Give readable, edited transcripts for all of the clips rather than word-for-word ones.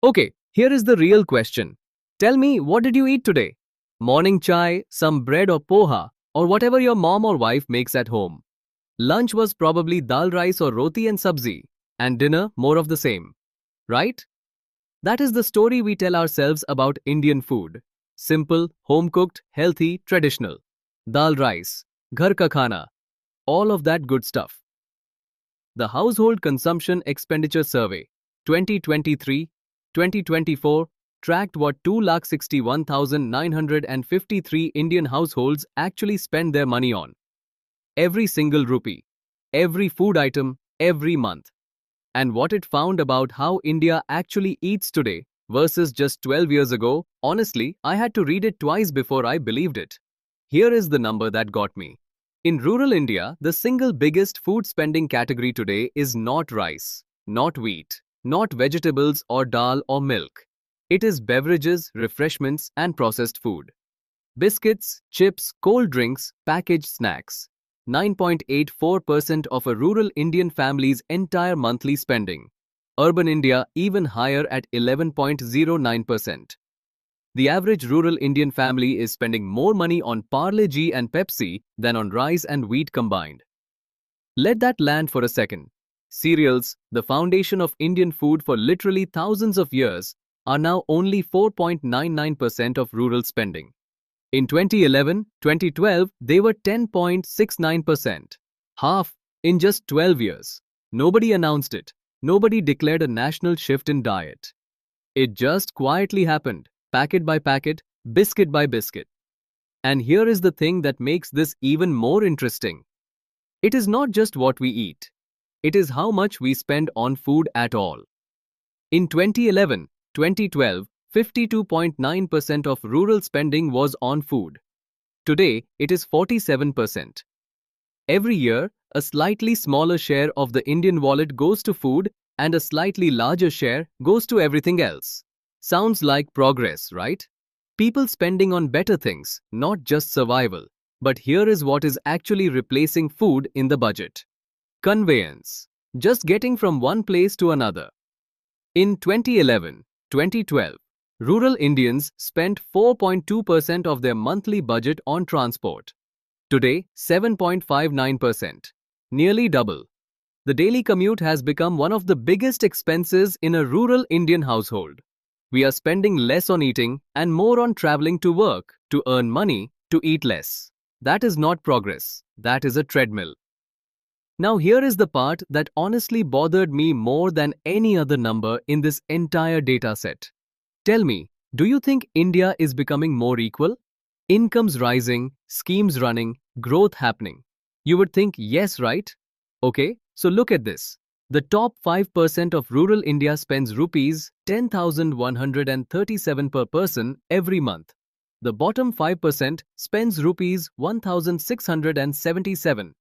Okay, here is the real question. Tell me, what did you eat today? Morning chai, some bread or poha, or whatever your mom or wife makes at home. Lunch was probably dal rice or roti and sabzi, and dinner more of the same. Right? That is the story we tell ourselves about Indian food. Simple, home-cooked, healthy, traditional. Dal rice, ghar ka khana, all of that good stuff. The Household Consumption Expenditure Survey 2023-2024 tracked what 2,61,953 Indian households actually spend their money on. Every single rupee, every food item, every month. And what it found about how India actually eats today versus just 12 years ago, honestly, I had to read it twice before I believed it. Here is the number that got me. In rural India, the single biggest food spending category today is not rice, not wheat, not vegetables or dal or milk. It is beverages, refreshments, and processed food. Biscuits, chips, cold drinks, packaged snacks. 9.84% of a rural Indian family's entire monthly spending. Urban India even higher at 11.09%. The average rural Indian family is spending more money on Parle G and Pepsi than on rice and wheat combined. Let that land for a second. Cereals, the foundation of Indian food for literally thousands of years, are now only 4.99% of rural spending. In 2011-2012, they were 10.69%. Half in just 12 years. Nobody announced it. Nobody declared a national shift in diet. It just quietly happened, packet by packet, biscuit by biscuit. And here is the thing that makes this even more interesting. It is not just what we eat. It is how much we spend on food at all. In 2011-2012, 52.9% of rural spending was on food. Today, it is 47%. Every year, a slightly smaller share of the Indian wallet goes to food and a slightly larger share goes to everything else. Sounds like progress, right? People spending on better things, not just survival. But here is what is actually replacing food in the budget. Conveyance. Just getting from one place to another. In 2011-2012, rural Indians spent 4.2% of their monthly budget on transport. Today, 7.59%. Nearly double. The daily commute has become one of the biggest expenses in a rural Indian household. We are spending less on eating and more on traveling to work, to earn money, to eat less. That is not progress. That is a treadmill. Now here is the part that honestly bothered me more than any other number in this entire data set. Tell me, do you think India is becoming more equal? Incomes rising, schemes running, growth happening. You would think yes, right? Okay, so look at this. The top 5% of rural India spends rupees 10,137 per person every month. The bottom 5% spends rupees 1,677.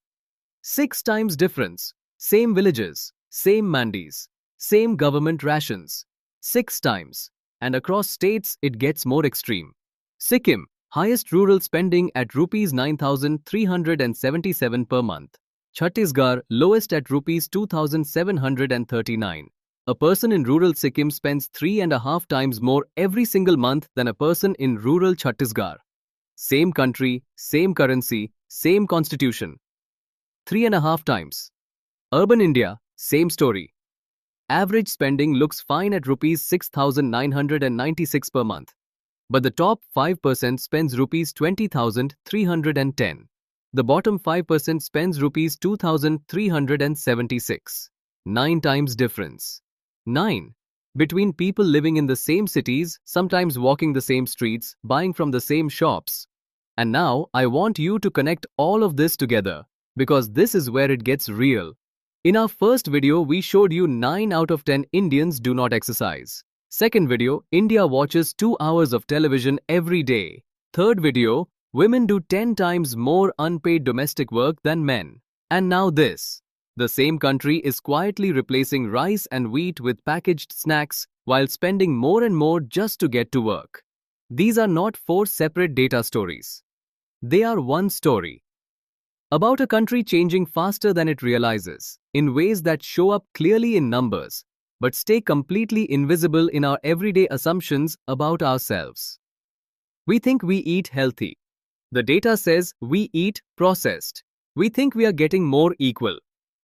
6 times difference. Same villages, same mandis, same government rations. 6 times. And across states, it gets more extreme. Sikkim, highest rural spending at rupees 9,377 per month. Chhattisgarh, lowest at rupees 2,739. A person in rural Sikkim spends 3.5 times more every single month than a person in rural Chhattisgarh. Same country, same currency, same constitution. 3.5 times. Urban India, same story. Average spending looks fine at rupees 6,996 per month. But the top 5% spends rupees 20,310. The bottom 5% spends rupees 2,376. 9 times difference. 9. Between people living in the same cities, sometimes walking the same streets, buying from the same shops. And now, I want you to connect all of this together, because this is where it gets real. In our first video, we showed you 9 out of 10 Indians do not exercise. Second video, India watches 2 hours of television every day. Third video, women do 10 times more unpaid domestic work than men. And now this. The same country is quietly replacing rice and wheat with packaged snacks while spending more and more just to get to work. These are not 4 separate data stories. They are one story. About a country changing faster than it realizes, in ways that show up clearly in numbers, but stay completely invisible in our everyday assumptions about ourselves. We think we eat healthy. The data says we eat processed. We think we are getting more equal.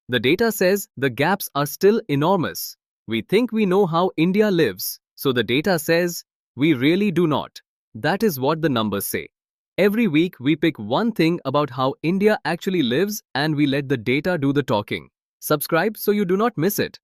The data says the gaps are still enormous. We think we know how India lives, so the data says we really do not. That is what the numbers say. Every week we pick one thing about how India actually lives and we let the data do the talking. Subscribe so you do not miss it.